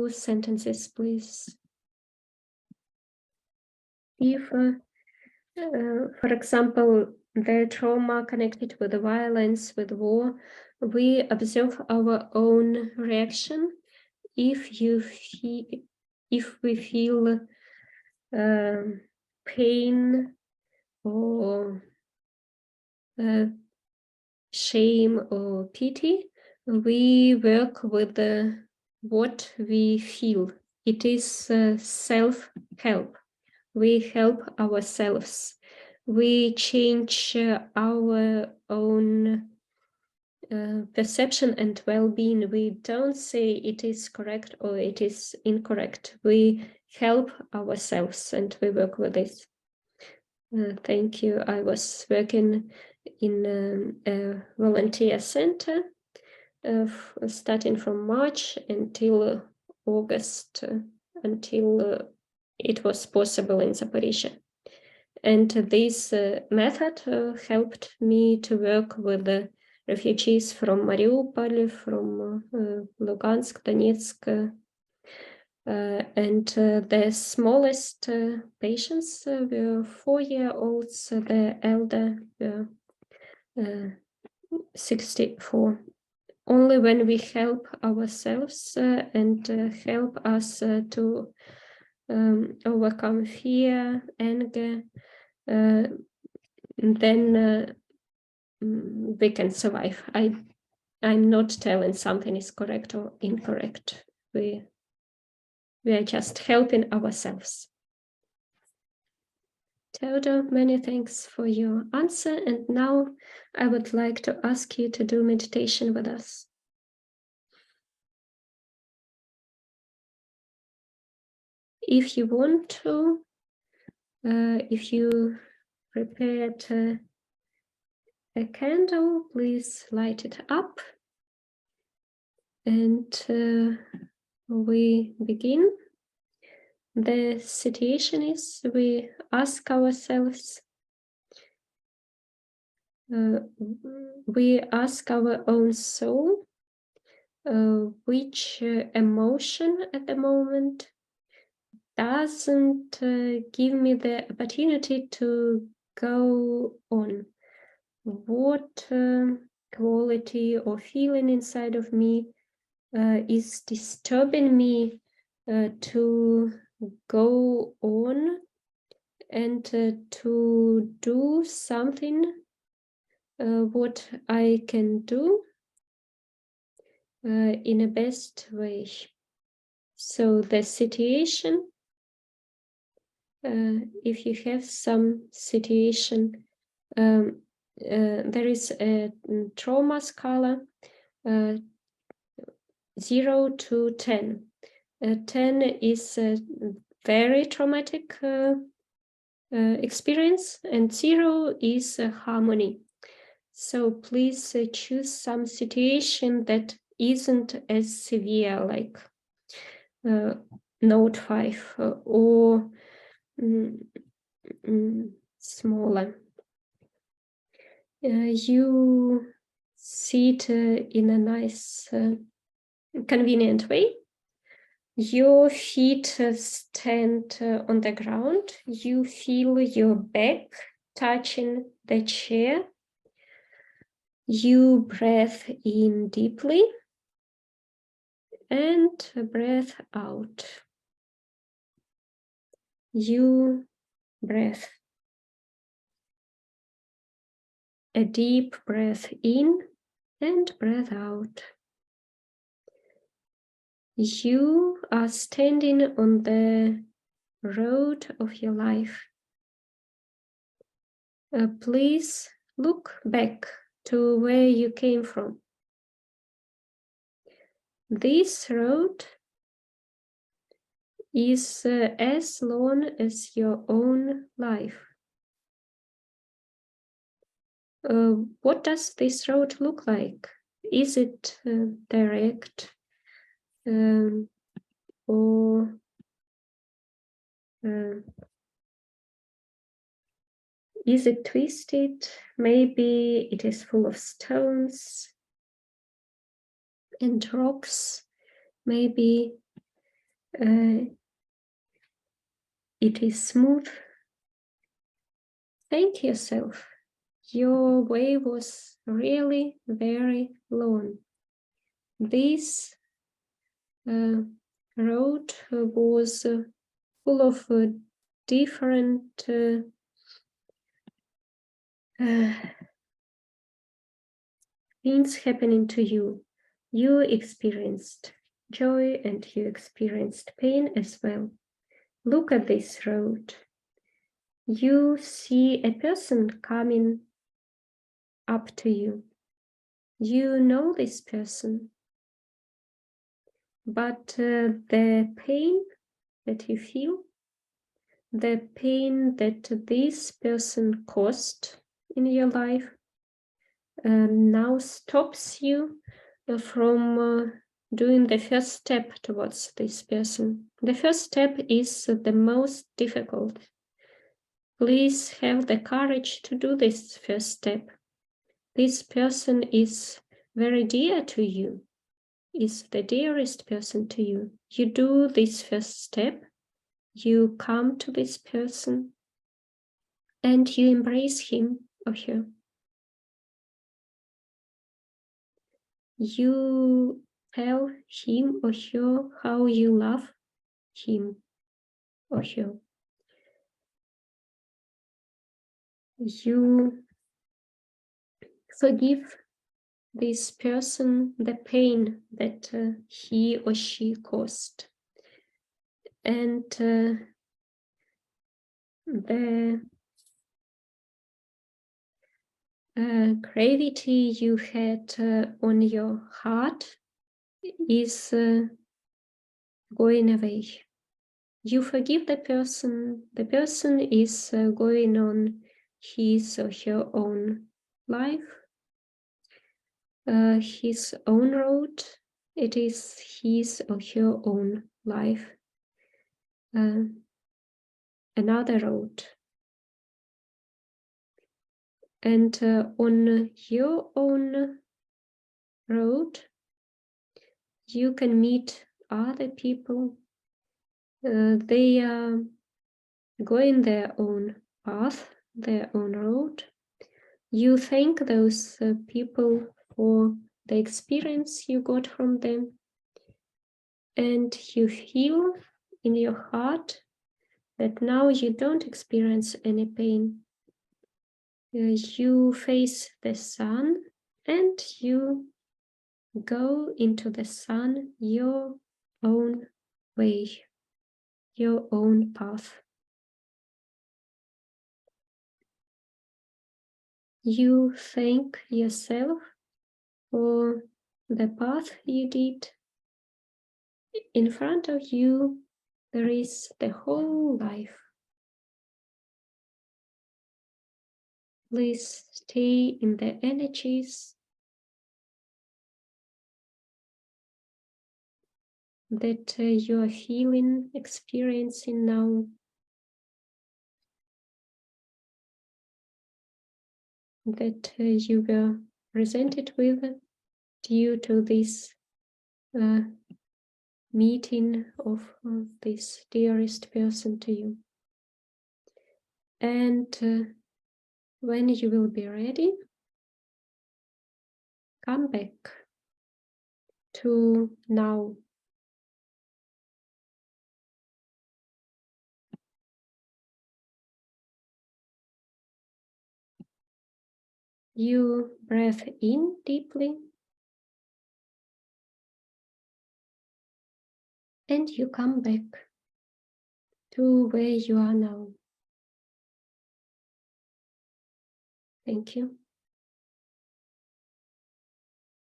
2 sentences, please. If, for example, the trauma connected with the violence, with war, we observe our own reaction. If we feel pain or shame or pity, we work with what we feel. It is self-help. We help ourselves. We change our own perception and well-being. We don't say it is correct or it is incorrect. We help ourselves and we work with this. Thank you. I was working in a volunteer center starting from March until August, until it was possible in Zaporizhia. And this method helped me to work with the refugees from Mariupol, from Lugansk, Donetsk, and the smallest patients were 4-year-olds, the elder were 64. Only when we help ourselves and help us to overcome fear, anger, then we can survive. I'm not telling something is correct or incorrect. We are just helping ourselves. Theodor, many thanks for your answer. And now I would like to ask you to do meditation with us. If you want to, if you prepared a candle, please light it up. And we begin. The situation is we ask ourselves, we ask our own soul, which emotion at the moment doesn't give me the opportunity to go on. What quality or feeling inside of me is disturbing me to go on and to do something what I can do in a best way. So the situation, if you have some situation, there is a trauma scala 0 to 10. 10 is a very traumatic experience, and 0 is harmony. So please choose some situation that isn't as severe, like note 5 or smaller. You sit in a nice, convenient way. Your feet stand on the ground. You feel your back touching the chair. You breathe in deeply and breathe out. You breathe. A deep breath in and breath out. You are standing on the road of your life. Please look back to where you came from. This road is as long as your own life. What does this road look like? Is it direct or is it twisted? Maybe it is full of stones and rocks. Maybe it is smooth. Thank yourself. Your way was really very long. This road was full of different things happening to you. You experienced joy and you experienced pain as well. Look at this road. You see a person coming up to you. You know this person, but the pain that you feel, the pain that this person caused in your life, now stops you from doing the first step towards this person. The first step is the most difficult. Please have the courage to do this first step. This person is very dear to you, is the dearest person to you. You do this first step, you come to this person, and you embrace him or her. You tell him or her how you love him or her. You forgive this person the pain that he or she caused. And the gravity you had on your heart is going away. You forgive the person is going on his or her own life, his own road. It is his or her own life, another road. And on your own road, you can meet other people. They are going their own path, their own road. You thank those people for the experience you got from them, and you feel in your heart that now you don't experience any pain. You face the sun and you go into the sun your own way, your own path. You thank yourself for the path you did. In front of you, there is the whole life. Please stay in the energies that you are feeling, experiencing now. That you were presented with due to this meeting of this dearest person to you. And when you will be ready, come back to now. You breathe in deeply and you come back to where you are now. Thank you.